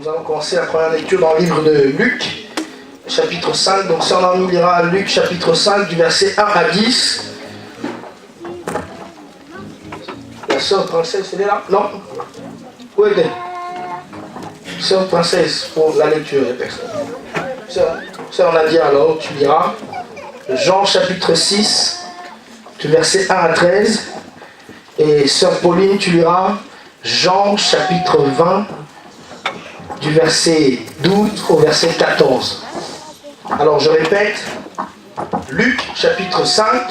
Nous allons commencer la première lecture dans le livre de Luc, chapitre 5. Donc si on en lira Luc, chapitre 5, du verset 1 à 10. La sœur princesse, elle est là? Non? Où est-elle? Sœur princesse, pour la lecture, les personnes. Sœur Nadia, alors, tu liras Jean, chapitre 6, du verset 1 à 13. Et sœur Pauline, tu liras Jean, chapitre 20, du verset 12 au verset 14. Alors je répète, Luc chapitre 5,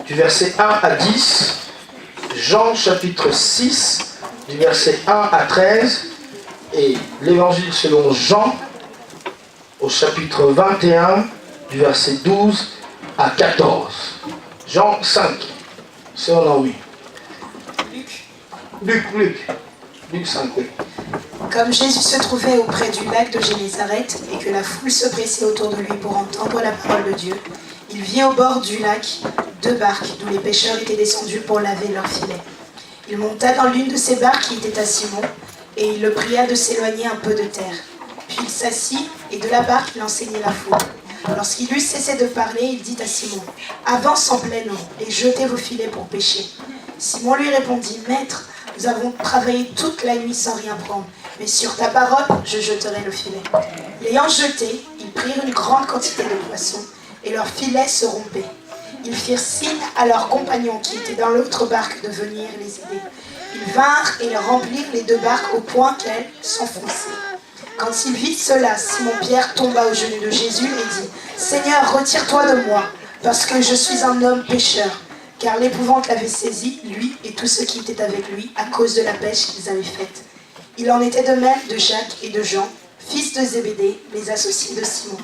du verset 1 à 10, Jean chapitre 6, du verset 1 à 13, et l'évangile selon Jean, au chapitre 21, du verset 12 à 14. Jean 5, c'est en oui. Luc 5, oui. Comme Jésus se trouvait auprès du lac de Génézareth et que la foule se pressait autour de lui pour entendre la parole de Dieu, il vit au bord du lac 2 barques d'où les pêcheurs étaient descendus pour laver leurs filets. Il monta dans l'une de ces barques qui était à Simon et il le pria de s'éloigner un peu de terre. Puis il s'assit et de la barque il enseignait la foule. Lorsqu'il eut cessé de parler, il dit à Simon : « Avance en pleine eau et jetez vos filets pour pêcher. » Simon lui répondit : « Maître, nous avons travaillé toute la nuit sans rien prendre, mais sur ta parole, je jeterai le filet. » L'ayant jeté, ils prirent une grande quantité de poissons, et leurs filets se rompaient. Ils firent signe à leurs compagnons qui étaient dans l'autre barque de venir les aider. Ils vinrent et leur remplirent les 2 barques au point qu'elles s'enfonçaient. Quand ils virent cela, Simon-Pierre tomba aux genoux de Jésus et dit : « Seigneur, retire-toi de moi, parce que je suis un homme pécheur. » Car l'épouvante l'avait saisi, lui et tous ceux qui étaient avec lui, à cause de la pêche qu'ils avaient faite. Il en était de même de Jacques et de Jean, fils de Zébédée, les associés de Simon.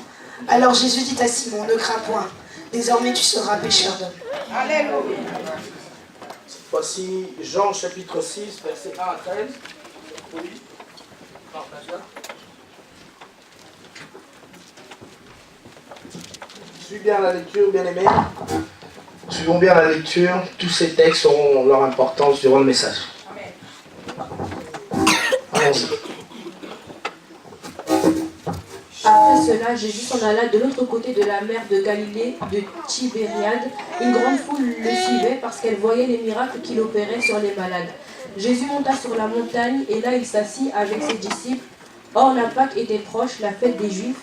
Alors Jésus dit à Simon : « Ne crains point, désormais tu seras pêcheur d'hommes. » Alléluia. Cette fois-ci, Jean chapitre 6, verset 1 à 13. Oui. Suis bien la lecture, bien aimé. Suivons bien la lecture. Tous ces textes auront leur importance durant le message. Allons-y. Après cela, Jésus s'en alla de l'autre côté de la mer de Galilée, de Tibériade. Une grande foule le suivait parce qu'elle voyait les miracles qu'il opérait sur les malades. Jésus monta sur la montagne et là il s'assit avec ses disciples. Or la Pâque était proche, la fête des Juifs.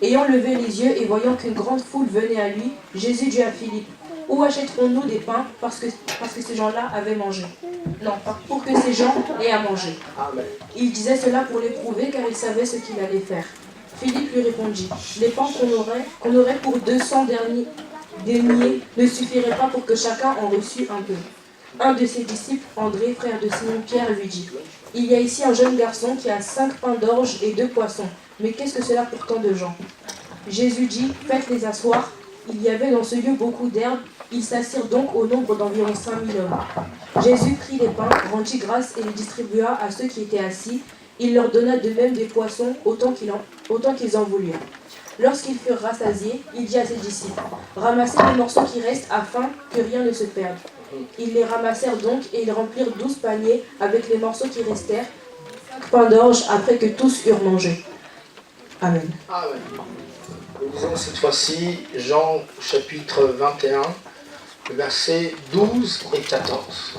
Ayant levé les yeux et voyant qu'une grande foule venait à lui, Jésus dit à Philippe : « Où achèterons-nous des pains parce que ces gens-là avaient mangé ? » Non, pour que ces gens aient à manger. Il disait cela pour l'éprouver car il savait ce qu'il allait faire. Philippe lui répondit : « Les pains qu'on aurait pour 200 deniers ne suffiraient pas pour que chacun en reçût un peu. » Un de ses disciples, André, frère de Simon-Pierre, lui dit : « Il y a ici un jeune garçon qui a 5 pains d'orge et 2 poissons. Mais qu'est-ce que cela pour tant de gens ? » Jésus dit : « Faites-les asseoir. » Il y avait dans ce lieu beaucoup d'herbes. Ils s'assirent donc au nombre d'environ 5000 hommes. Jésus prit les pains, rendit grâce et les distribua à ceux qui étaient assis. Il leur donna de même des poissons autant qu'ils en voulurent. Lorsqu'ils furent rassasiés, il dit à ses disciples : « Ramassez les morceaux qui restent afin que rien ne se perde. » Ils les ramassèrent donc et ils remplirent 12 paniers avec les morceaux qui restèrent, 5 pains d'orge après que tous eurent mangé. Amen. Amen. Nous lisons cette fois-ci Jean chapitre 21, versets 12 et 14.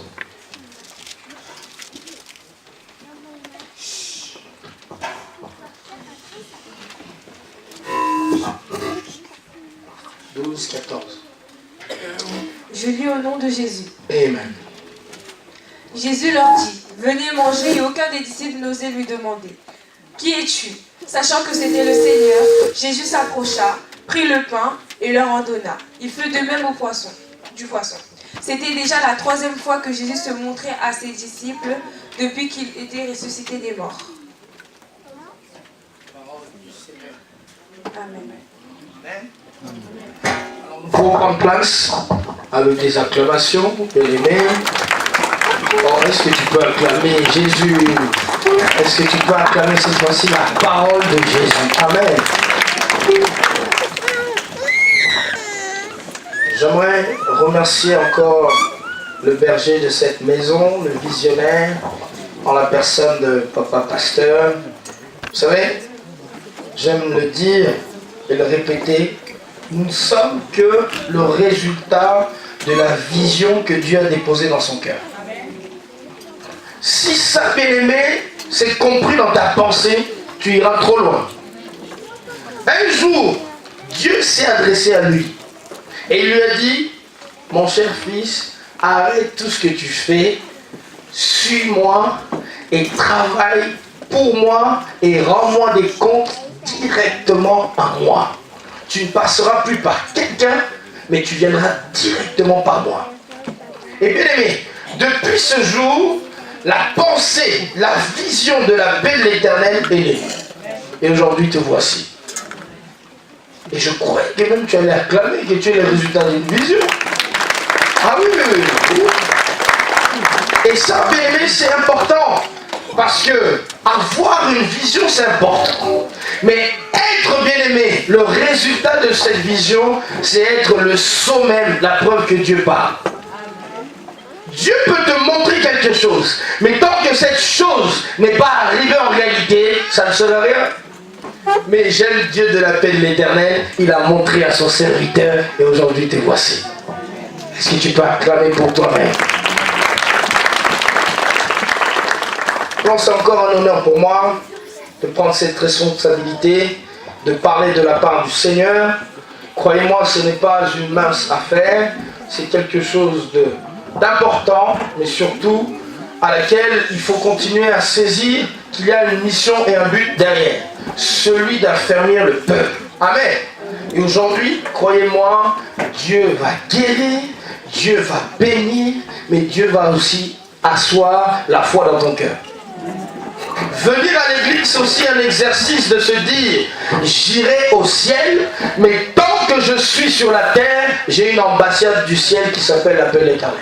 « 12, 14. » Je lis au nom de Jésus. Amen. Jésus leur dit : « Venez manger, et aucun des disciples n'osait lui demander : Qui es-tu ? Sachant que c'était le Seigneur, Jésus s'approcha, prit le pain et leur en donna. Il fut de même du poisson. C'était déjà la 3e fois que Jésus se montrait à ses disciples depuis qu'il était ressuscité des morts. Amen. Nous pouvons prendre place avec des acclamations, bien aimé. Oh, est-ce que tu peux acclamer Jésus? Est-ce que tu peux acclamer cette fois-ci la parole de Jésus? Amen. J'aimerais remercier encore le berger de cette maison, le visionnaire, en la personne de Papa Pasteur, Vous savez, j'aime le dire et le répéter, nous ne sommes que le résultat de la vision que Dieu a déposée dans son cœur. Si ça, bien-aimé, c'est compris dans ta pensée, tu iras trop loin. Un jour, Dieu s'est adressé à lui et il lui a dit, mon cher fils, arrête tout ce que tu fais, suis-moi et travaille pour moi et rends-moi des comptes directement à moi. Tu ne passeras plus par quelqu'un, mais tu viendras directement par moi. Et bien aimé, depuis ce jour, la pensée, la vision de la paix de l'Éternel est née. Et aujourd'hui te voici. Et je croyais que même tu allais acclamer que tu es le résultat d'une vision. Ah oui, oui, oui. Et ça, bien aimé, c'est important. Parce que avoir une vision, c'est important. Mais être bien aimé, le résultat de cette vision, c'est être le sommet, la preuve que Dieu parle. Dieu peut te montrer quelque chose, mais tant que cette chose n'est pas arrivée en réalité, ça ne sert à rien. Mais j'aime Dieu de la paix de l'Éternel, il a montré à son serviteur et aujourd'hui te voici. Est-ce que tu peux acclamer pour toi-même? C'est encore un honneur pour moi de prendre cette responsabilité, de parler de la part du Seigneur. Croyez-moi, ce n'est pas une mince affaire, c'est quelque chose d'important, mais surtout à laquelle il faut continuer à saisir qu'il y a une mission et un but derrière, celui d'affermir le peuple. Amen. Et aujourd'hui, croyez-moi, Dieu va guérir, Dieu va bénir, mais Dieu va aussi asseoir la foi dans ton cœur. Venir à l'église, c'est aussi un exercice de se dire, j'irai au ciel, mais tant que je suis sur la terre, j'ai une ambassade du ciel qui s'appelle la paix de l'Éternel.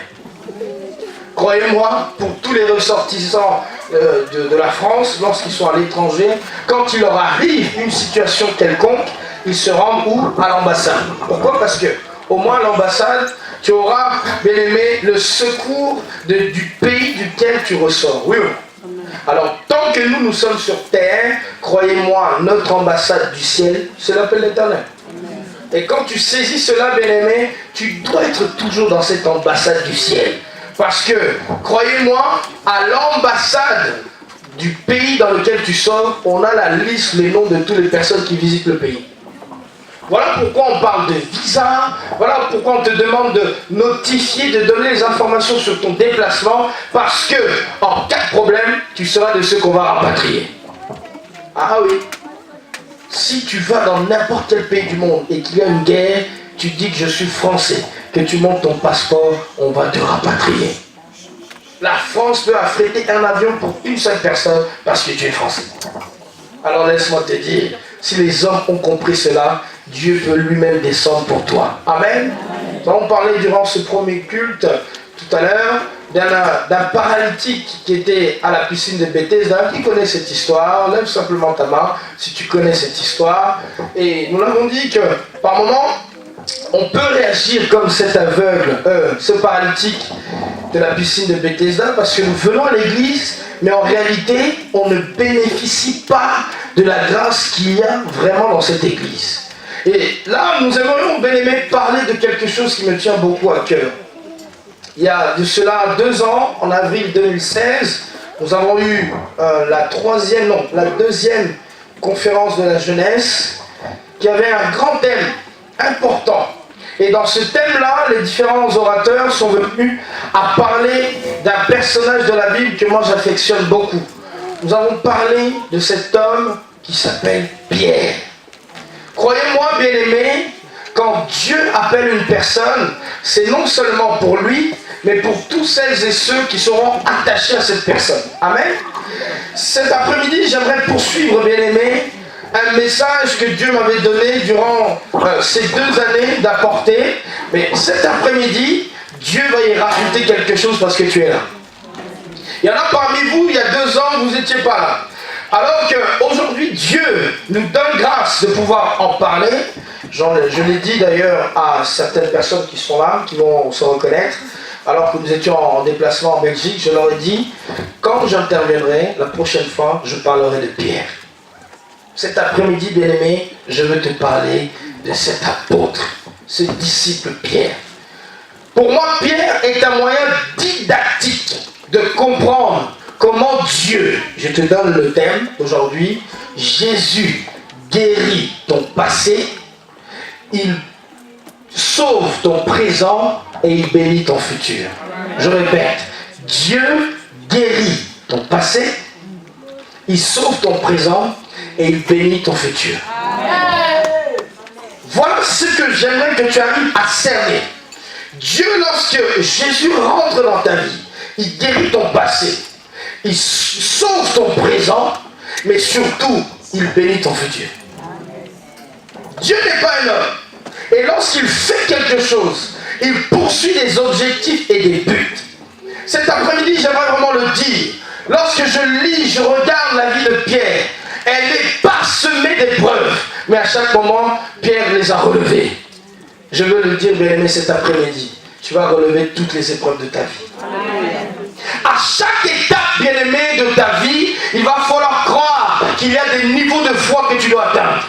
Croyez-moi, pour tous les ressortissants de la France, lorsqu'ils sont à l'étranger, quand il leur arrive une situation quelconque, ils se rendent où? À l'ambassade. Pourquoi? Parce que, au moins à l'ambassade, tu auras, bien aimé, le secours du pays duquel tu ressors. Oui ou non? Alors, tant que nous sommes sur terre, croyez-moi, notre ambassade du ciel, c'est l'appel l'Éternel. Et quand tu saisis cela, bien-aimé, tu dois être toujours dans cette ambassade du ciel. Parce que, croyez-moi, à l'ambassade du pays dans lequel tu sors, on a la liste, les noms de toutes les personnes qui visitent le pays. Voilà pourquoi on parle de visa, voilà pourquoi on te demande de notifier, de donner les informations sur ton déplacement, parce que, en cas de problème, tu seras de ceux qu'on va rapatrier. Ah oui. Si tu vas dans n'importe quel pays du monde et qu'il y a une guerre, tu dis que je suis français, que tu montes ton passeport, on va te rapatrier. La France peut affréter un avion pour une seule personne parce que tu es français. Alors laisse-moi te dire, si les hommes ont compris cela, Dieu peut lui-même descendre pour toi. Amen. Nous allons parler durant ce premier culte, tout à l'heure, d'un paralytique qui était à la piscine de Bethesda. Qui connaît cette histoire? Lève simplement ta main si tu connais cette histoire. Et nous l'avons dit que par moment, on peut réagir comme cet aveugle, ce paralytique de la piscine de Bethesda, parce que nous venons à l'église, mais en réalité, on ne bénéficie pas de la grâce qu'il y a vraiment dans cette église. Et là, nous aimerions, bien aimé, parler de quelque chose qui me tient beaucoup à cœur. Il y a de cela 2 ans, en avril 2016, nous avons eu la deuxième conférence de la jeunesse, qui avait un grand thème important. Et dans ce thème-là, les différents orateurs sont venus à parler d'un personnage de la Bible que moi j'affectionne beaucoup. Nous avons parlé de cet homme qui s'appelle Pierre. Croyez-moi, bien-aimés, quand Dieu appelle une personne, c'est non seulement pour lui, mais pour tous celles et ceux qui seront attachés à cette personne. Amen. Cet après-midi, j'aimerais poursuivre, bien-aimés, un message que Dieu m'avait donné durant ces 2 années d'apporter. Mais cet après-midi, Dieu va y rajouter quelque chose parce que tu es là. Il y en a parmi vous, il y a 2 ans, vous n'étiez pas là. Alors qu'aujourd'hui, Dieu nous donne grâce de pouvoir en parler. Je l'ai dit d'ailleurs à certaines personnes qui sont là, qui vont se reconnaître. Alors que nous étions en déplacement en Belgique, je leur ai dit, quand j'interviendrai, la prochaine fois, je parlerai de Pierre. cet après-midi, bien-aimé, je veux te parler de cet apôtre, ce disciple Pierre. Pour moi, Pierre est un moyen didactique de comprendre comment Dieu, je te donne le thème aujourd'hui, Jésus guérit ton passé, il sauve ton présent et il bénit ton futur. Je répète, Dieu guérit ton passé, il sauve ton présent et il bénit ton futur. Voilà ce que j'aimerais que tu arrives à cerner. Dieu, lorsque Jésus rentre dans ta vie, il guérit ton passé, il sauve ton présent, mais surtout, il bénit ton futur. Dieu n'est pas un homme. Et lorsqu'il fait quelque chose, il poursuit des objectifs et des buts. Cet après-midi, j'aimerais vraiment le dire. Lorsque je lis, je regarde la vie de Pierre, elle est parsemée d'épreuves. Mais à chaque moment, Pierre les a relevées. Je veux le dire, bien-aimé, cet après-midi. Tu vas relever toutes les épreuves de ta vie. À chaque étape, bien-aimé, de ta vie, il va falloir croire qu'il y a des niveaux de foi que tu dois atteindre.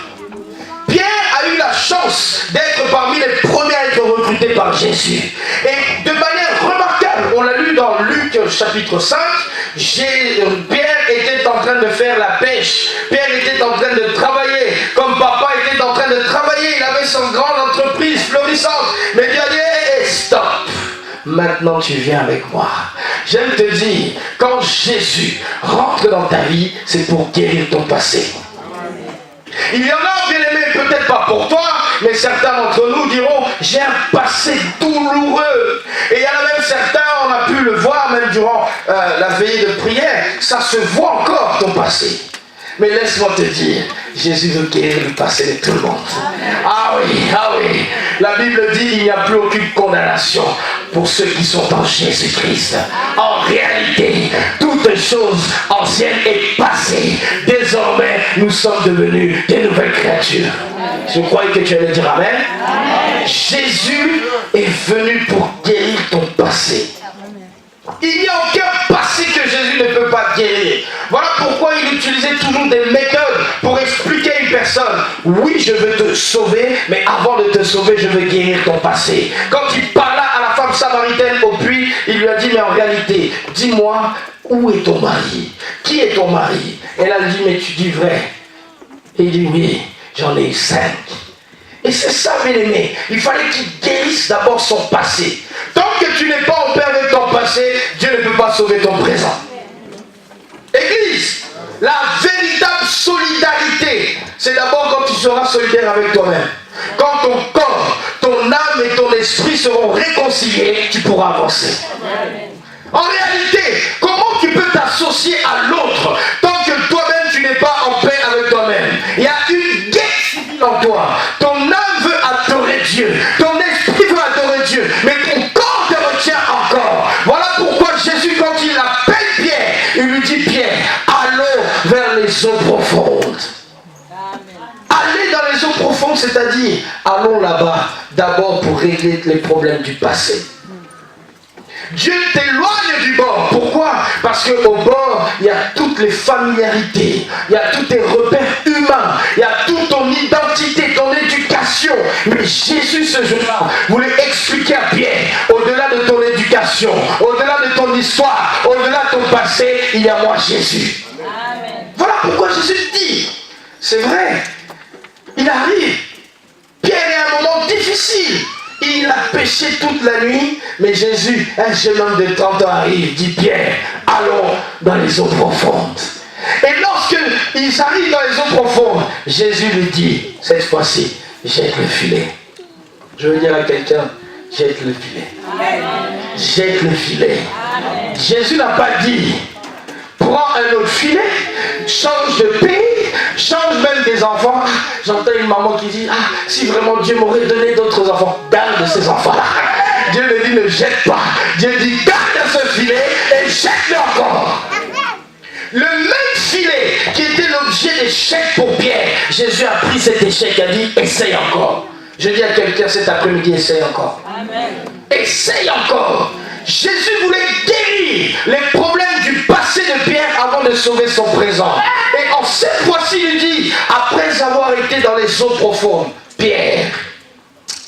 Pierre a eu la chance d'être parmi les premiers à être recrutés par Jésus. Et de manière remarquable, on l'a lu dans Luc chapitre 5, Pierre était en train de faire la pêche. Pierre était en train de travailler, comme papa était en train de travailler. Il avait son grande entreprise florissante. Mais Dieu a dit, hey, stop. Maintenant tu viens avec moi. J'aime te dire, quand Jésus rentre dans ta vie, c'est pour guérir ton passé. Il y en a, bien aimé, peut-être pas pour toi, mais certains d'entre nous diront, j'ai un passé douloureux. Et il y en a même certains, on a pu le voir même durant la veillée de prière, ça se voit encore ton passé. Mais laisse-moi te dire, Jésus veut guérir le passé de tout le monde. Ah oui, la Bible dit qu'il n'y a plus aucune condamnation pour ceux qui sont en Jésus-Christ. En réalité, toute chose ancienne est passée. Désormais, nous sommes devenus des nouvelles créatures. Je croyais que tu allais dire Amen. Jésus est venu pour guérir ton passé. Il n'y a aucun passé que Jésus ne peut pas guérir. Voilà pourquoi il utilisait toujours des méthodes pour expliquer à une personne, oui, je veux te sauver, mais avant de te sauver, je veux guérir ton passé. Quand il parla à la femme samaritaine au puits, il lui a dit, mais en réalité, dis-moi, où est ton mari? Qui est ton mari? Elle a dit, mais tu dis vrai. Et il dit, oui, j'en ai eu 5. Et c'est ça, bien aimé. Il fallait qu'il guérisse d'abord son passé. Tant que tu n'es pas en paix avec ton passé, Dieu ne peut pas sauver ton présent. Église, la véritable solidarité, c'est d'abord quand tu seras solidaire avec toi-même. Quand ton corps, ton âme et ton esprit seront réconciliés, tu pourras avancer. En réalité, comment tu peux t'associer à l'autre tant que toi-même tu n'es pas en paix avec toi-même? Il y a une guerre civile en toi. Ton âme veut adorer Dieu, ton esprit veut adorer Dieu, mais ton corps te retient encore. Voilà pourquoi Jésus, quand il appelle Pierre, il lui dit, Pierre, allons vers les eaux profondes. Aller dans les eaux profondes, c'est-à-dire allons là-bas d'abord pour régler les problèmes du passé. Dieu t'éloigne du bord. Pourquoi? Parce qu'au bord, il y a toutes les familiarités, il y a tous tes repères humains, il y a toute ton identité, ton éducation. Mais Jésus, ce jour-là, voulait expliquer à Pierre, au-delà de ton éducation, au-delà de ton histoire, au-delà de ton passé, il y a moi, Jésus. Amen. Voilà pourquoi Jésus dit, c'est vrai, il arrive. Pierre est à un moment difficile. Il a péché toute la nuit, mais Jésus, un jeune homme de 30 ans arrive, dit Pierre, allons dans les eaux profondes. Et lorsqu'ils arrivent dans les eaux profondes, Jésus lui dit, cette fois-ci, jette le filet. Je veux dire à quelqu'un, jette le filet. Jette le filet. Jésus n'a pas dit, prends un autre filet, change de pays, change même des enfants. J'entends une maman qui dit, ah, si vraiment Dieu m'aurait donné d'autres enfants, garde ces enfants-là. Dieu ne dit, ne jette pas. Dieu dit, garde ce filet et jette-le encore. Le même filet qui était l'objet d'échec pour Pierre, Jésus a pris cet échec et a dit, essaye encore. Je dis à quelqu'un cet après-midi, essaye encore. Amen. Essaye encore. Jésus voulait guérir les problèmes du passé de Pierre avant de sauver son présent. Et en cette fois-ci, il dit, à aller dans les eaux profondes. Pierre,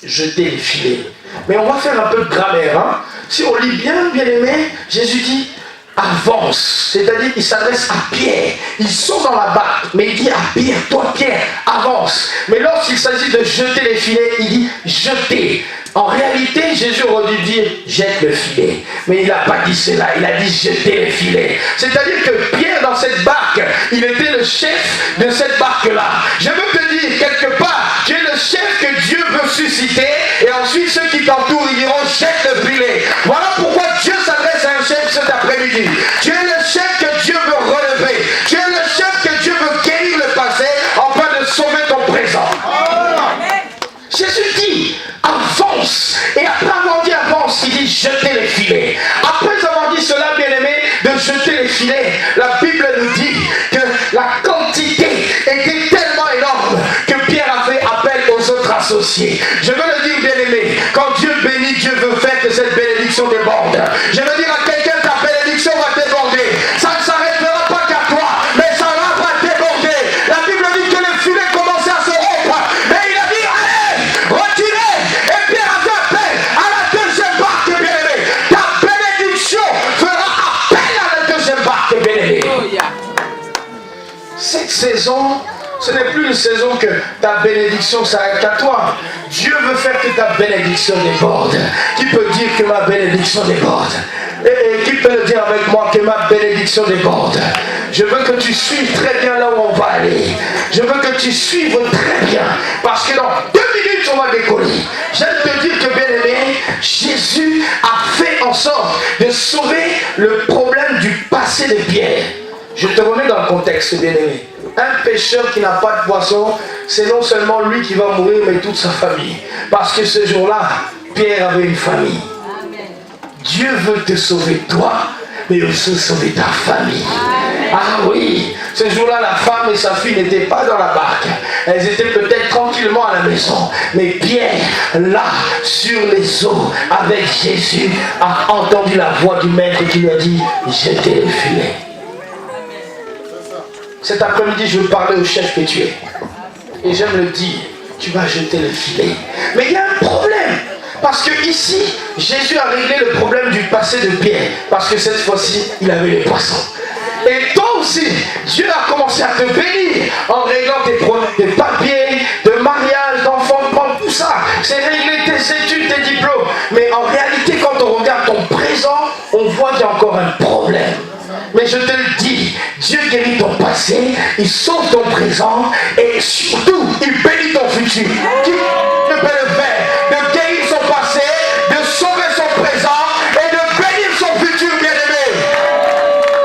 jetez les filets. Mais on va faire un peu de grammaire. Hein? Si on lit bien, bien aimé, Jésus dit avance. C'est-à-dire qu'il s'adresse à Pierre. Ils sont dans la barque, mais il dit à Pierre, toi Pierre, avance. Mais lorsqu'il s'agit de jeter les filets, il dit jetez. En réalité, Jésus aurait dû dire jette le filet. Mais il n'a pas dit cela, il a dit jeter les filets. C'est-à-dire que Pierre, dans cette barque, il était le chef de cette barque-là. Je veux te dire, quelque part, tu es le chef que Dieu veut susciter, et ensuite ceux qui t'entourent, ils diront jette le filet. Voilà pourquoi Dieu s'adresse à un chef cet après-midi. Tu es le chef que Dieu veut relever. Tu es le chef que Dieu veut guérir le passé, afin de sauver ton présent. Jésus dit avance, et après avoir dit avance, il dit jetez les filets. Après avoir dit cela, bien aimé, de jeter les filets, la Bible nous dit que la quantité était tellement énorme que Pierre a fait appel aux autres associés. Je veux le dire, bien aimé, quand Dieu bénit, Dieu veut faire que cette bénédiction déborde. Je veux dire à quelqu'un, ta bénédiction va déborder. Ça ne s'arrêtera pas qu'à toi, mais ça va déborder. La Bible dit que les filets commençaient à se rompre, mais il a dit allez, retirez. Et Pierre a fait appel à la deuxième barque, bien aimé. Ta bénédiction fera appel à la deuxième barque, bien aimé. Cette saison, ce n'est plus une saison que ta bénédiction s'arrête à toi. Dieu veut faire que ta bénédiction déborde. Qui peut dire que ma bénédiction déborde? Et qui peut le dire avec moi que ma bénédiction déborde? Je veux que tu suives très bien là où on va aller. Je veux que tu suives très bien. Parce que dans 2 minutes, on va décoller. J'aime te dire que, bien aimé, Jésus a fait en sorte de sauver le problème du passé de Pierre. Je te remets dans le contexte, bien aimé. Un pêcheur qui n'a pas de poisson, c'est non seulement lui qui va mourir, mais toute sa famille. Parce que ce jour-là, Pierre avait une famille. Dieu veut te sauver toi, mais aussi sauver ta famille. Ah oui, ce jour-là, la femme et sa fille n'étaient pas dans la barque. Elles étaient peut-être tranquillement à la maison. Mais Pierre, là, sur les eaux, avec Jésus, a entendu la voix du maître qui lui a dit « Jetez le filet ». Cet après-midi, je veux parler au chef que tu es. Et j'aime le dire, tu vas jeter le filet. Mais il y a un problème. Parce que ici, Jésus a réglé le problème du passé de Pierre. Parce que cette fois-ci, il avait les poissons. Et toi aussi, Dieu a commencé à te bénir en réglant tes problèmes de papiers, de mariage, d'enfantement, tout ça. C'est régler tes études, tes diplômes. Mais en réalité, quand on regarde ton présent, on voit qu'il y a encore un problème. Mais je te le dis, Dieu guérit ton passé, il sauve ton présent et surtout, il bénit ton futur. Qui ne peut le faire? De guérir son passé, de sauver son présent et de bénir son futur, bien-aimé.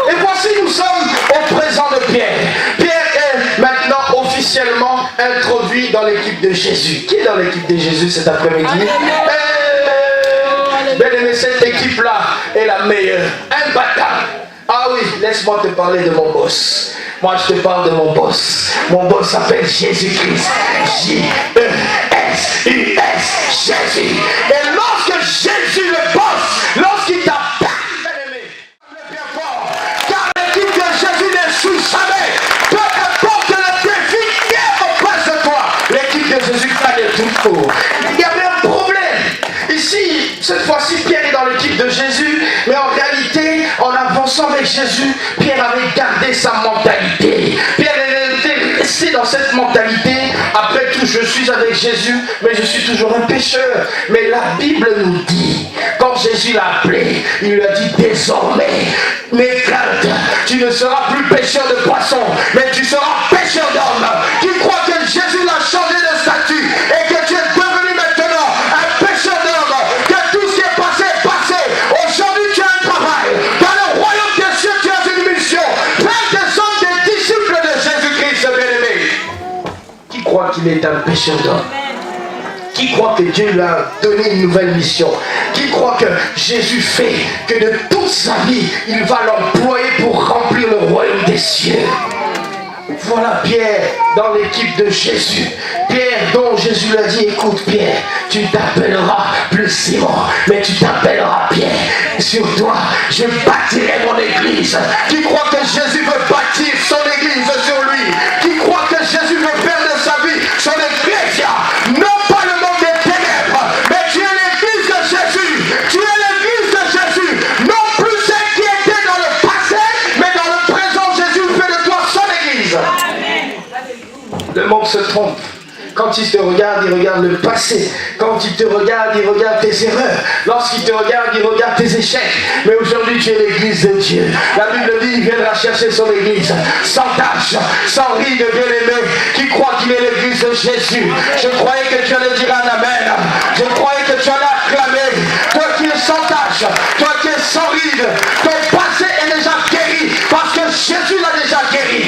Et voici, nous sommes au présent de Pierre. Pierre est maintenant officiellement introduit dans l'équipe de Jésus. Qui est dans l'équipe de Jésus cet après-midi? Bien-aimé, cette équipe-là est la meilleure, imbattable. Ah oui, laisse-moi te parler de mon boss. Moi, je te parle de mon boss. Mon boss s'appelle Jésus-Christ. J-E-S-U-S, Jésus. Et lorsque Jésus, le boss, lorsqu'il t'appelle, bien-aimé, le bien fort, car l'équipe de Jésus n'échoue jamais. Peu importe le défi qui est en face de toi, l'équipe de Jésus gagne toujours. Il y avait un problème. Ici, cette fois-ci, Pierre est dans l'équipe de Jésus, mais en réalité, en avançant avec Jésus, Pierre avait gardé sa mentalité. Pierre était resté dans cette mentalité. Après tout, je suis avec Jésus, mais je suis toujours un pécheur. Mais la Bible nous dit, quand Jésus l'a appelé, il lui a dit désormais, n'aie crainte, tu ne seras plus pêcheur de poissons, mais tu seras pêcheur d'hommes. Tu crois que Jésus l'a changé de statut et que tu es devenu maintenant un pêcheur d'hommes, que tout ce qui est passé est passé. Aujourd'hui, tu as un travail. Dans le royaume des cieux, tu as une mission. Faire des hommes des disciples de Jésus-Christ, bien-aimé. Qui croit qu'il est un pécheur d'hommes? Qui croit que Dieu lui a donné une nouvelle mission? Qui croit que Jésus fait que de toute sa vie, il va l'employer pour remplir le royaume des cieux? Voilà Pierre dans l'équipe de Jésus. Pierre dont Jésus lui a dit, écoute Pierre, tu t'appelleras plus Simon, mais tu t'appelleras Pierre. Sur toi, je bâtirai mon église. Qui croit que Jésus veut bâtir son église sur lui? Qui croit que Jésus veut faire de sa vie se trompe. Quand il te regarde, il regarde le passé. Quand il te regarde, il regarde tes erreurs. Lorsqu'il te regarde, il regarde tes échecs. Mais aujourd'hui, tu es l'église de Dieu. La Bible dit, il viendra chercher son église. Sans tache, sans ride, bien-aimé, qui croit qu'il est l'église de Jésus. Je croyais que tu allais dire un amen. Je croyais que tu allais acclamer. Toi qui es sans tache, toi qui es sans ride, ton passé est déjà guéri. Parce que Jésus l'a déjà guéri.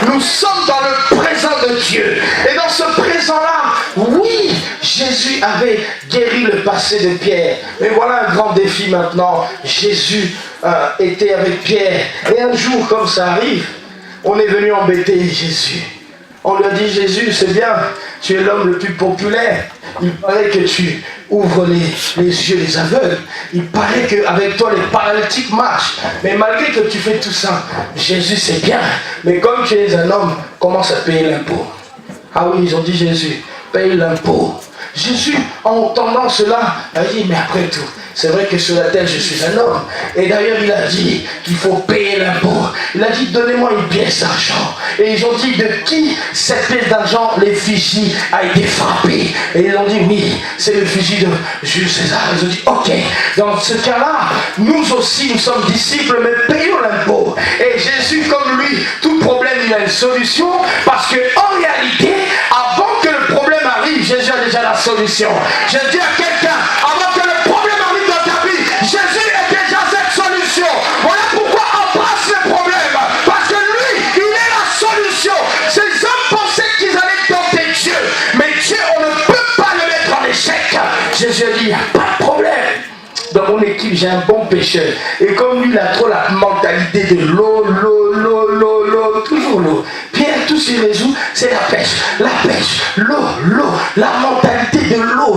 Nous sommes dans le présent de Dieu. Et dans ce présent-là, oui, Jésus avait guéri le passé de Pierre. Mais voilà un grand défi maintenant. Jésus était avec Pierre. Et un jour, comme ça arrive, on est venu embêter Jésus. On lui a dit, Jésus, c'est bien, tu es l'homme le plus populaire. Il paraît que tu ouvres les yeux des aveugles. Il paraît qu'avec toi, les paralytiques marchent. Mais malgré que tu fais tout ça, Jésus, c'est bien. Mais comme tu es un homme, commence à payer l'impôt. Ah oui, ils ont dit, Jésus, paye l'impôt. Jésus, en entendant cela, a dit, mais après tout, c'est vrai que sur la terre, je suis un homme. Et d'ailleurs, il a dit qu'il faut payer l'impôt. Il a dit, donnez-moi une pièce d'argent. Et ils ont dit, de qui cette pièce d'argent, l'effigie a été frappée? Et ils ont dit, oui, c'est l'effigie de Jules César. Ils ont dit, ok, dans ce cas-là, nous aussi, nous sommes disciples, mais payons l'impôt. Et Jésus, comme lui, tout problème, il a une solution. Parce qu'en réalité, avant que le problème arrive, Jésus a déjà la solution. Je dis à quelqu'un, avant que le problème arrive dans ta vie, Jésus est déjà cette solution. Voilà pourquoi embrasse le problème. Parce que lui, il est la solution. Ces hommes pensaient qu'ils allaient tenter Dieu. Mais Dieu, on ne peut pas le mettre en échec. Jésus a dit, il n'y a pas de problème. Dans mon équipe, j'ai un bon pêcheur. Et comme lui, il a trop la mentalité de l'eau, toujours l'eau. Pierre, tout ce qu'il résout, c'est la pêche, l'eau, la mentalité de l'eau.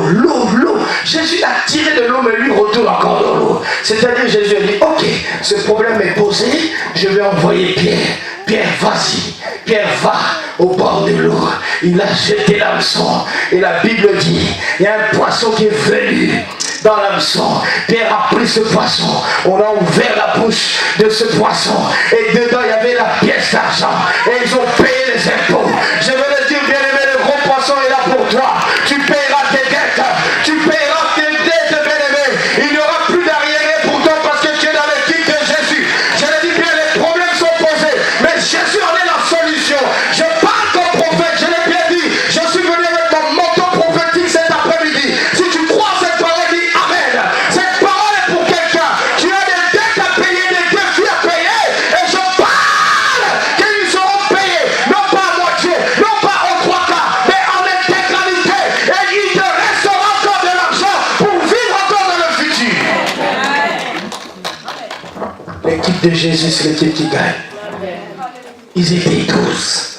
Jésus a tiré de l'eau, mais lui retourne encore dans l'eau. C'est-à-dire, Jésus a dit, ok, ce problème est posé, je vais envoyer Pierre. Pierre, vas-y. Pierre va au bord de l'eau. Il a jeté l'hameçon. Et la Bible dit, il y a un poisson qui est venu dans l'hameçon. Pierre a pris ce poisson. On a ouvert la bouche de ce poisson. Et dedans, il y avait la pièce d'argent. Et ils ont payé les impôts. Je veux le dire, bien-aimé, le gros poisson est là pour toi. Tu paieras tes dettes. Tu paieras tes dettes, bien-aimé. Il n'y aura plus d'arriéré pour toi parce que tu es dans l'équipe de Jésus. Je le dis bien, les problèmes sont posés. Mais Jésus en est la solution. Je parle comme prophète. Je l'ai bien dit. Je suis venu avec mon manteau prophétique cet après-midi. Si tu crois cette parole, dis Amen. Cette parole est pour quelqu'un. Tu as des dettes à payer, des défis à payer. Et je parle qu'ils seront payés. Non pas à moitié, non pas aux trois quarts, mais en intégralité. Et il te restera encore de l'argent pour vivre encore dans le futur. L'équipe de Jésus, c'est l'équipe qui gagne. Ils étaient 12.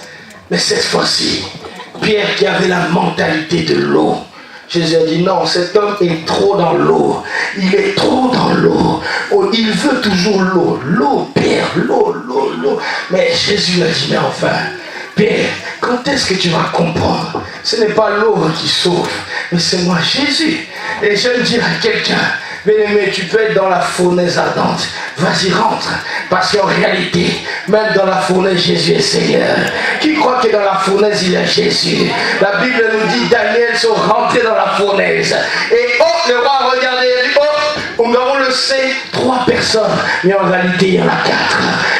Mais cette fois-ci, Pierre qui avait la mentalité de l'eau, Jésus a dit non, cet homme est trop dans l'eau. Il est trop dans l'eau. Oh, il veut toujours l'eau. L'eau, Pierre, l'eau. Mais Jésus a dit, mais enfin, Pierre, quand est-ce que tu vas comprendre? Ce n'est pas l'eau qui sauve, mais c'est moi, Jésus. Et je vais dire à quelqu'un, bien-aimé, tu peux être dans la fournaise ardente. Vas-y, rentre. Parce qu'en réalité, même dans la fournaise, Jésus est Seigneur. Qui croit que dans la fournaise, il y a Jésus? La Bible nous dit, Daniel sont rentrés dans la fournaise. Et oh, le roi a regardé, il dit, oh, on le sait, 3 personnes. Mais en réalité, il y en a 4.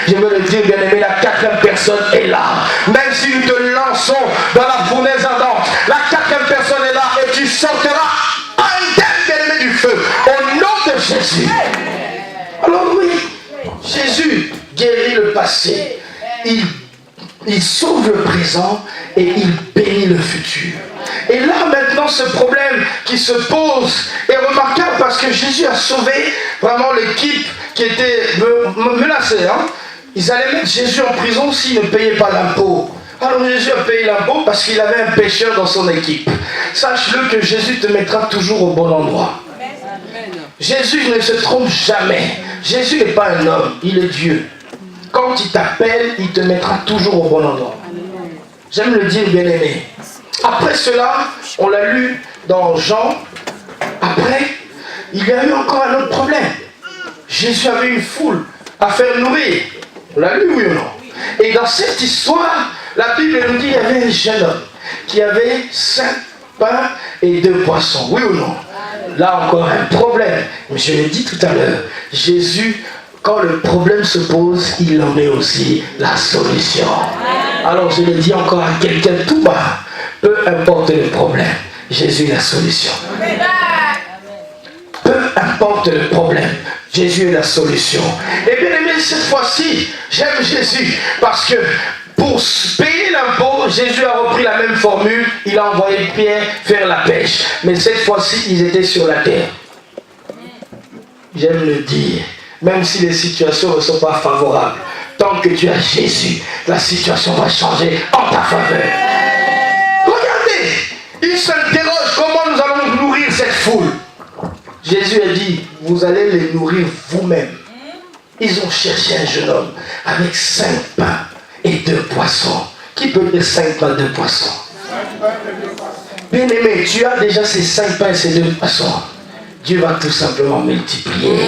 Je veux le dire, bien-aimé, la 4e personne est là. Même si nous te lançons dans la fournaise ardente, la 4e personne est là et tu sortiras indemne, bien-aimé, du feu. Au nom de Jésus. Alors oui, Jésus guérit le passé. Il sauve le présent et il bénit le futur. Et là maintenant ce problème qui se pose est remarquable parce que Jésus a sauvé vraiment l'équipe qui était menacée. Ils allaient mettre Jésus en prison s'il ne payait pas l'impôt. Alors Jésus a payé l'impôt parce qu'il avait un pécheur dans son équipe. Sache-le que Jésus te mettra toujours au bon endroit. Jésus ne se trompe jamais. Jésus n'est pas un homme, il est Dieu. Quand il t'appelle, il te mettra toujours au bon endroit. J'aime le dire, bien-aimé. Après cela, on l'a lu dans Jean. Après, il y a eu encore un autre problème. Jésus avait une foule à faire nourrir. On l'a lu, oui ou non? Et dans cette histoire, la Bible nous dit qu'il y avait un jeune homme. qui avait 5 pains et 2 poissons. Oui ou non? Là encore un problème. Mais je l'ai dit tout à l'heure, Jésus, quand le problème se pose, il en est aussi la solution. Alors je l'ai dit encore à quelqu'un tout bas, peu importe le problème, Jésus est la solution. Peu importe le problème, Jésus est la solution. Et bien aimé, cette fois-ci, j'aime Jésus parce que pour payer l'impôt, Jésus a repris la même formule, il a envoyé Pierre faire la pêche. Mais cette fois-ci, ils étaient sur la terre. J'aime le dire, même si les situations ne sont pas favorables, tant que tu as Jésus, la situation va changer en ta faveur. Regardez, il s'interroge comment nous allons nourrir cette foule. Jésus a dit, vous allez les nourrir vous-même. Ils ont cherché un jeune homme avec 5 pains et 2 poissons. Qui peut dire 5 pains, 2 poissons? Bien-aimé, tu as déjà ces 5 pains et ces 2 poissons. Dieu va tout simplement multiplier.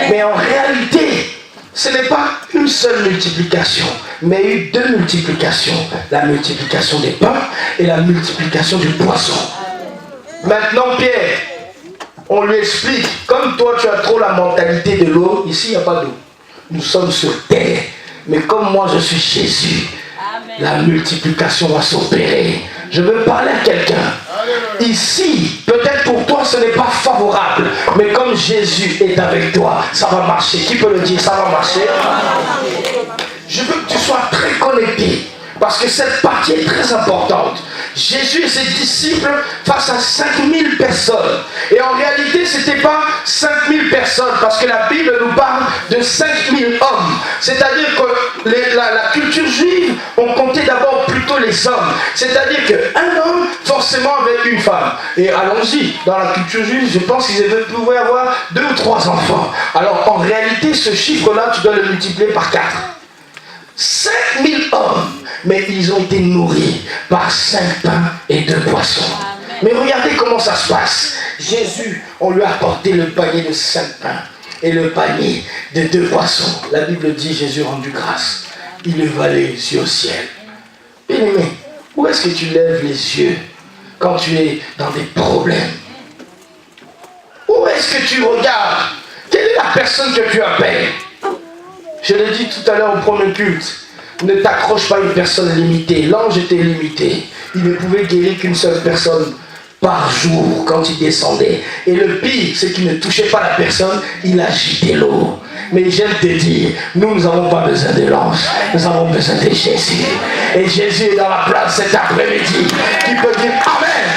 Mais en réalité, ce n'est pas une seule multiplication, mais eu 2 multiplications. La multiplication des pains et la multiplication du poisson. Maintenant, Pierre, on lui explique, comme toi tu as trop la mentalité de l'eau, ici il n'y a pas d'eau. Nous sommes sur terre. Mais comme moi je suis Jésus, la multiplication va s'opérer. Je veux parler à quelqu'un. Ici, peut-être pour toi ce n'est pas favorable, mais comme Jésus est avec toi, ça va marcher. Qui peut le dire? Ça va marcher. Je veux que tu sois très connecté, parce que cette partie est très importante. Jésus et ses disciples face à 5000 personnes. Et en réalité, ce n'était pas 5000 personnes, parce que la Bible nous parle de 5000 hommes. C'est-à-dire que la culture juive, on comptait d'abord plutôt les hommes. C'est-à-dire qu'un homme, forcément, avait une femme. Et allons-y, dans la culture juive, je pense qu'ils pouvaient avoir 2 ou 3 enfants. Alors, en réalité, ce chiffre-là, tu dois le multiplier par 4. 5000 hommes, mais ils ont été nourris par 5 pains et 2 poissons. Mais regardez comment ça se passe. Jésus, on lui a apporté le panier de 5 pains et le panier de 2 poissons. La Bible dit, Jésus rendu grâce. Il leva les yeux au ciel. Bien-aimé, où est-ce que tu lèves les yeux quand tu es dans des problèmes? Où est-ce que tu regardes? Quelle est la personne que tu appelles? Je l'ai dit tout à l'heure au premier culte, ne t'accroche pas à une personne limitée. L'ange était limité. Il ne pouvait guérir qu'une seule personne par jour quand il descendait. Et le pire, c'est qu'il ne touchait pas la personne, il agitait l'eau. Mais j'aime te dire, nous n'avons pas besoin de l'ange, nous avons besoin de Jésus. Et Jésus est dans la place cet après-midi, qui peut dire Amen.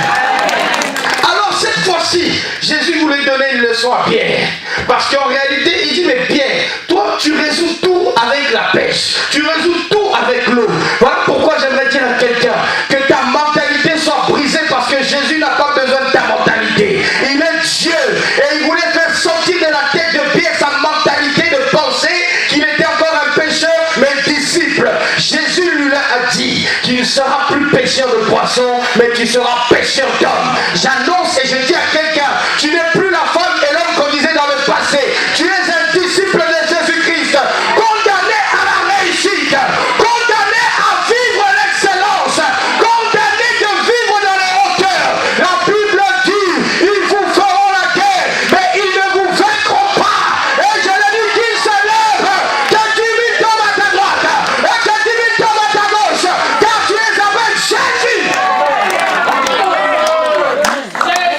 Alors cette fois-ci, Jésus voulait donner une leçon à Pierre. Parce qu'en réalité, il dit, mais Pierre, toi tu résous tout avec la pêche. Tu résous tout avec l'eau. Voilà pourquoi j'aimerais dire à quelqu'un que ta mentalité soit brisée, parce que Jésus n'a pas besoin de ta mentalité. Il est Dieu. Et il voulait faire sortir de la tête de Pierre sa mentalité de penser qu'il était encore un pécheur, mais disciple. Jésus lui a dit, tu ne seras plus pêcheur de poissons, mais tu seras pêcheur d'hommes. J'annonce et je dis à quelqu'un, tu n'es plus la femme et l'homme qu'on disait dans le passé. Tu es un disciple de Jésus-Christ, condamné à la réussite, condamné à vivre l'excellence, condamné de vivre dans les hauteurs. La Bible dit, ils vous feront la guerre, mais ils ne vous vaincront pas. Et je l'ai dit qu'ils se lèvent, que 10 000 tombent à ta droite, et que 10 000 tombent à ta gauche, car tu es avec Jésus.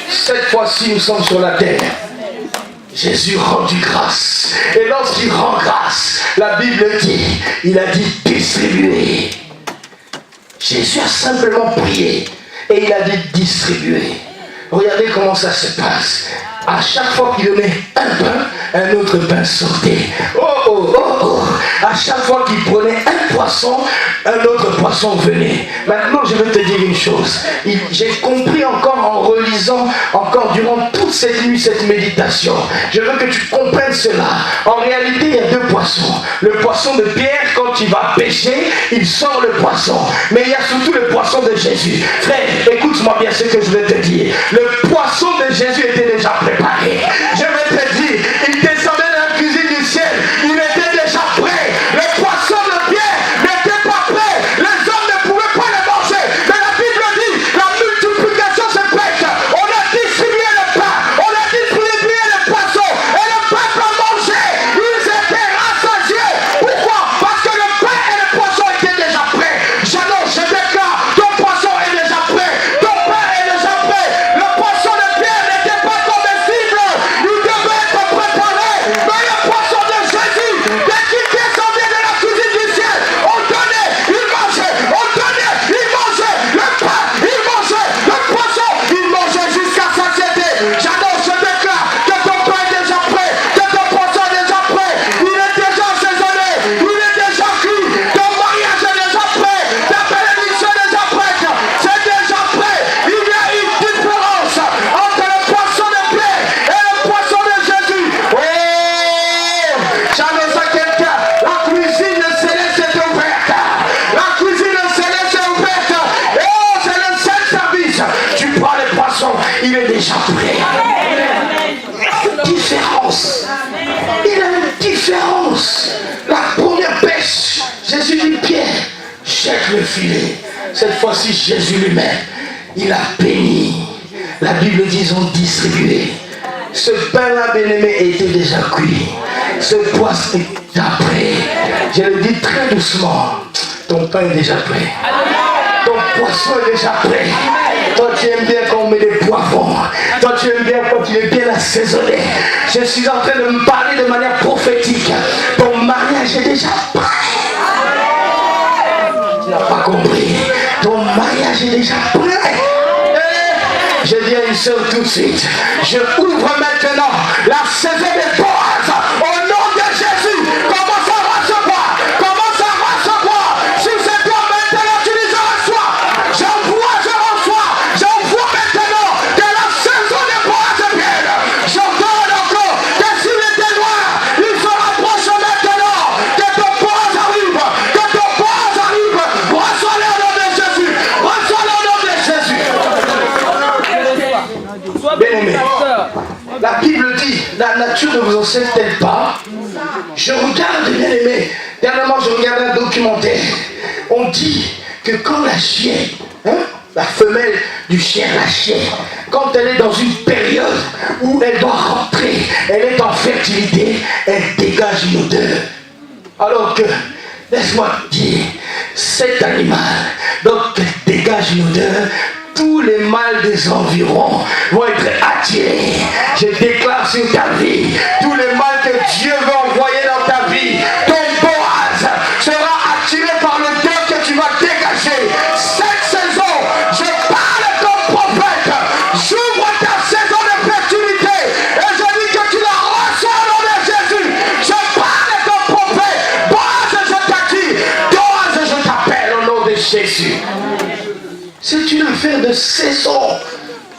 Cette fois-ci, nous sommes sur la terre. Jésus rendu grâce. Et lorsqu'il rend grâce, la Bible dit, il a dit distribuer. Jésus a simplement prié et il a dit distribuer. Regardez comment ça se passe. À chaque fois qu'il donnait un pain, un autre pain sortait. Oh, oh, oh, oh. À chaque fois qu'il prenait un poisson, un autre poisson venait. Maintenant, je vais te dire une chose. J'ai compris encore en relisant, encore durant toute cette nuit, cette méditation. Je veux que tu comprennes cela. En réalité, il y a 2 poissons. Le poisson de Pierre, quand il va pêcher, il sort le poisson. Mais il y a surtout le poisson de Jésus. Frère, écoute-moi bien ce que je vais te dire. Le poisson de Jésus était déjà préparé. Je vais te dire, il descendait dans la cuisine du ciel. Il était déjà prêt. Le poisson de Pierre n'était pas prêt. Les hommes ne pouvaient pas le manger. Mais la Bible dit, la différence. La première pêche, Jésus dit Pierre, jette le filet. Cette fois-ci, Jésus lui-même, il a béni. La Bible dit, ils ont distribué. Ce pain-là, bien-aimé, était déjà cuit. Ce poisson est déjà prêt. Je le dis très doucement. Ton pain est déjà prêt. Ton poisson est déjà prêt. Toi, tu aimes bien quand on met des poivrons. Toi, tu aimes bien quand il est bien assaisonné. Je suis en train de me parler de manière prophétique. Ton mariage est déjà prêt. Tu n'as pas compris. Ton mariage est déjà prêt. Je dis à une soeur tout de suite, je ouvre maintenant la saison des Boaz au nom de Jésus. Commence à recevoir, commence à recevoir. Si c'est toi maintenant, tu dis je reçois. J'envoie maintenant que la saison des Boaz vienne. J'entends encore que s'il était noir, il se rapproche maintenant. Que ton Boaz arrive, que ton Boaz arrive. Reçois-le au nom de Jésus, reçois-le au nom de Jésus. Bien-aimé, la Bible dit, la nature ne vous enseigne-t-elle pas? Je regarde, bien-aimé, dernièrement je regarde un documentaire. On dit que quand la chienne, la femelle du chien, la chienne, quand elle est dans une période où elle doit rentrer, elle est en fertilité, elle dégage une odeur. Alors que, laisse-moi te dire, cet animal, donc elle dégage une odeur, tous les mâles des environs vont être attirés. Je déclare sur ta vie, tous les mâles que Dieu veut envoyer dans ta vie, ton Boaz sera attiré par le Dieu que tu vas dégager. Cette saison, je parle comme prophète, j'ouvre ta saison de fertilité et je dis que tu la reçois au nom de Jésus. Je parle comme prophète, Boaz je t'attire, Boaz je t'appelle au nom de Jésus. C'est une affaire de saison.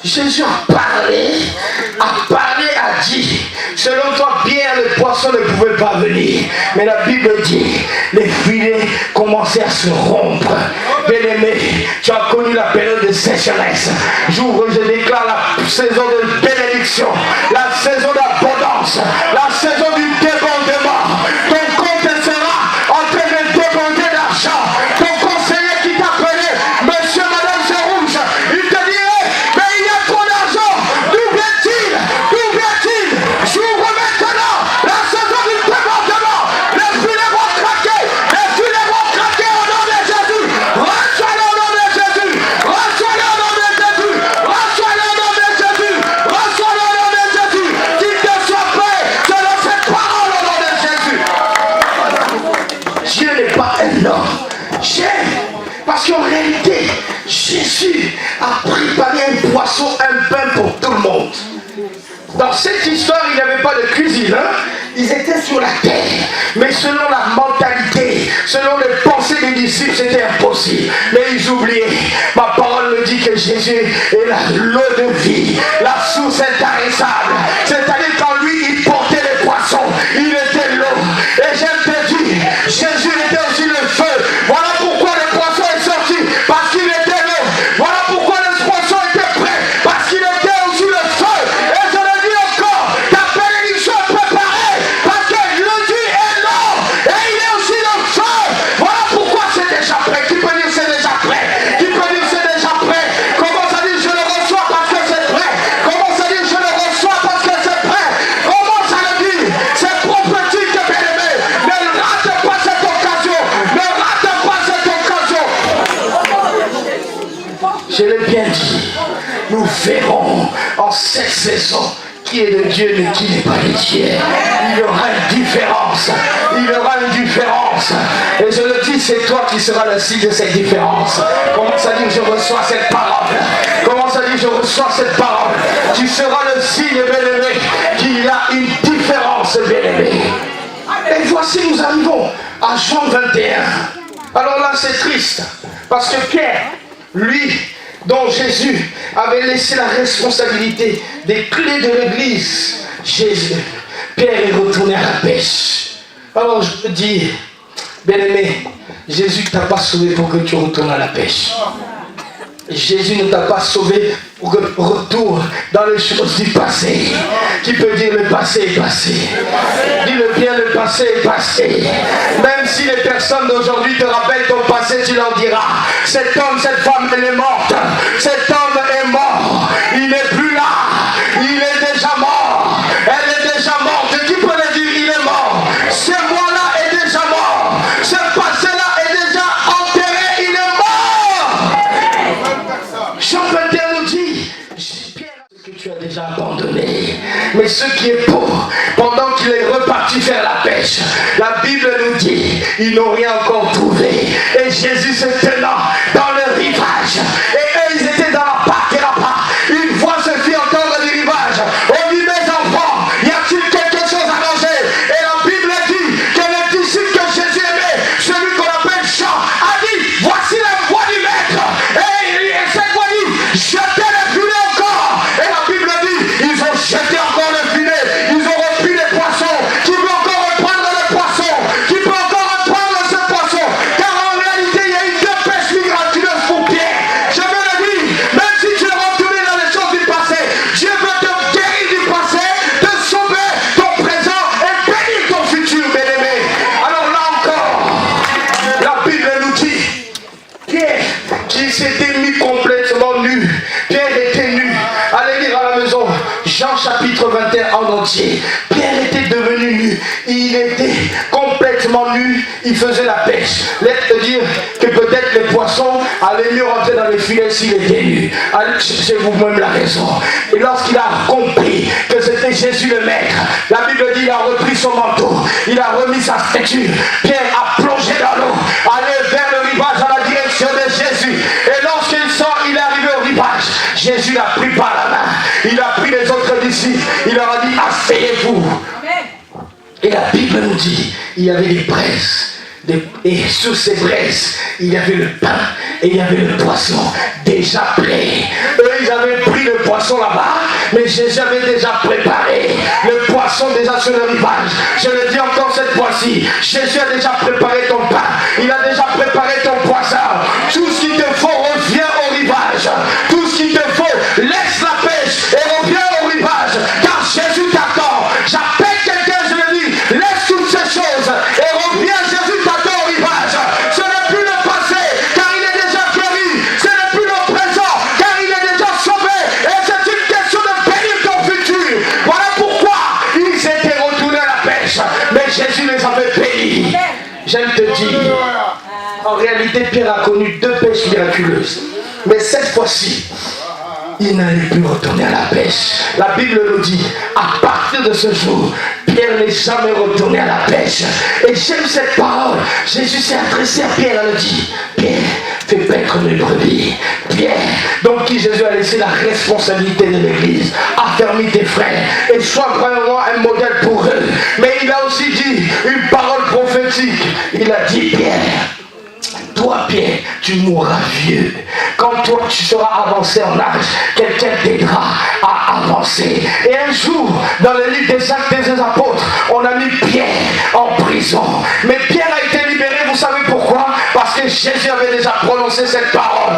Jésus a parlé, a dit, selon toi, Pierre, le poisson ne pouvait pas venir. Mais la Bible dit, les filets commençaient à se rompre. Bien-aimé, tu as connu la période de sécheresse. J'ouvre, je déclare la saison de bénédiction, la saison d'abondance, la saison du débordement. Ton compte sera en train de déborder d'argent. Ton conseiller qui t'appelait, monsieur, madame, il te dirait, mais il y a trop d'argent. D'où vient-il? J'ouvre maintenant la saison du débordement. Les filets vont craquer. Les filets vont craquer au nom de Jésus. Reçois-le au nom de Jésus. Reçois-le au nom de Jésus. Reçois-le au nom de Jésus. Reçois-le au nom de Jésus. Qu'il te soit fait selon cette parole au nom de Jésus. Dieu n'est pas un homme. Parce qu'en réalité, Jésus a préparé un poisson, un pain pour tout le monde. Dans cette histoire, il n'y avait pas de cuisine. Ils étaient sur la terre. Mais selon la mentalité, selon les pensées des disciples, c'était impossible. Mais ils oubliaient. Ma parole me dit que Jésus est l'eau de vie, la source intarissable. C'est-à-dire qu'en lui, il portait les poissons. Il était l'eau. Et j'aime te dire, Jésus était aussi le feu. Voilà pourquoi le poisson est sorti. Parce qu'il était l'eau. Voilà pourquoi le poisson était prêt. Parce qu'il était aussi le feu. Et je le dis encore, ta bénédiction est préparée. Parce que le Dieu est l'eau. Et il est aussi le feu. Voilà pourquoi c'est déjà prêt. Qui peut dire c'est déjà prêt? Qui peut dire c'est déjà prêt? Comment ça dit je le reçois parce que c'est prêt? Comment ça dit je le reçois parce que c'est prêt? Comment ça le dit? C'est prophétique, bien-aimé. Ne rate pas cette occasion. Ne rate pas cette occasion. Je l'ai bien dit. Nous verrons en cette saison qui est de Dieu mais qui n'est pas de Dieu. Il y aura une différence. Il y aura une différence. Et je le dis, c'est toi qui seras le signe de cette différence. Commence à dire je reçois cette parole. Commence à dire je reçois cette parole. Tu seras le signe, bien-aimé, qu'il y a une différence, bien-aimé. Et voici, nous arrivons à Jean 21. Alors là, c'est triste. Parce que Pierre, lui, dont Jésus avait laissé la responsabilité des clés de l'église, Pierre est retourné à la pêche. Alors je peux dire, bien-aimé, Jésus ne t'a pas sauvé pour que tu retournes à la pêche. Jésus ne t'a pas sauvé pour que tu retournes dans les choses du passé. Qui peut dire le passé est passé? Dis-le bien, le passé est passé. Même si les personnes d'aujourd'hui te rappellent ton passé, tu leur diras, cet homme, cette femme, elle est morte. Cet homme est mort. Il n'est plus là. Il est déjà mort. Elle est déjà morte. Qui peut le dire? Il est mort. Ce moi-là est déjà mort. Ce passé-là est déjà enterré. Il est mort. Jean Péter nous dit, Pierre, ce que tu as déjà abandonné. Mais ce qui est pour, pendant qu'il est reparti faire la pêche, la Bible nous dit, ils n'ont rien encore trouvé. Et Jésus se tenant dans le rivage. Et eux, ils étaient dans la barque et la barque. Une voix se fit entendre du rivage. On dit, mes enfants, y a-t-il quelque chose à manger? Et la Bible dit que le disciple que Jésus aimait, celui qu'on appelle Jean, a dit, voici la voix du maître. Et cette voix dit, jetez le filet encore. Et la Bible dit, ils ont jeté encore le filet. Ils ont repris les poissons. Qui peut encore reprendre le poisson? Qui peut encore reprendre ce poisson? Car en réalité, il y a eu deux pêches miraculeuses pour Pierre. Je veux le dire, même si tu es retourné dans les choses du passé, Dieu veut te guérir du passé, te sauver ton présent et bénir ton futur, bien-aimé. Alors là encore, la Bible nous dit, Pierre qui s'était mis complètement nu. Pierre était nu. Allez lire à la maison Jean chapitre 21 en entier. Pierre était devenu nu. Il était complètement nu. Il faisait la pêche. Laisse-te dire que peut-être les poissons allaient mieux rentrer dans les filets s'il était nu. C'est vous-même la raison. Et lorsqu'il a compris que c'était Jésus le Maître, la Bible dit qu'il a repris son manteau. Il a remis sa stature. Pierre a plongé dans l'eau, allé vers le rivage à la direction de Jésus. Et lorsqu'il sort, il est arrivé au rivage. Jésus l'a pris par la main. Il a pris les autres disciples. Il leur a dit, asseyez-vous. Et la Bible nous dit, il y avait des braises. Et sous ces braises, il y avait le pain et il y avait le poisson déjà prêt. Eux, ils avaient pris le poisson là-bas, mais Jésus avait déjà préparé le poisson déjà sur le rivage. Je le dis encore cette fois-ci, Jésus a déjà préparé ton pain, il a déjà préparé ton poisson. Tout ce qu'il te faut, reviens au rivage. Tout ce qu'il te faut, laisse la pêche et reviens au rivage, car Jésus t'attend. J'appelle quelqu'un, je le dis, laisse toutes ces choses et reviens. Jésus t'attend au rivage. Ce n'est plus le passé, car il est déjà guéri. Ce n'est plus le présent, car il est déjà sauvé. Et c'est une question de bénir ton futur. Voilà pourquoi ils étaient retournés à la pêche, mais Jésus les avait bénis. J'aime te dire, en réalité, Pierre a connu deux pêches miraculeuses. Mais cette fois-ci, il n'allait plus retourner à la pêche. La Bible nous dit, à partir de ce jour, Pierre n'est jamais retourné à la pêche. Et j'aime cette parole. Jésus s'est adressé à Pierre et lui dit, Pierre, fais paître mes brebis. Pierre, donc qui Jésus a laissé la responsabilité de l'église, affermis tes frères et sois vraiment un modèle pour eux. Mais il a aussi dit une parole prophétique. Il a dit, Pierre, toi Pierre, tu mourras vieux. Quand toi tu seras avancé en âge, quelqu'un t'aidera à avancer. Et un jour, dans le livre des Actes des Apôtres, on a mis Pierre en prison. Mais Pierre a été libéré, vous savez pourquoi? Parce que Jésus avait déjà prononcé cette parole.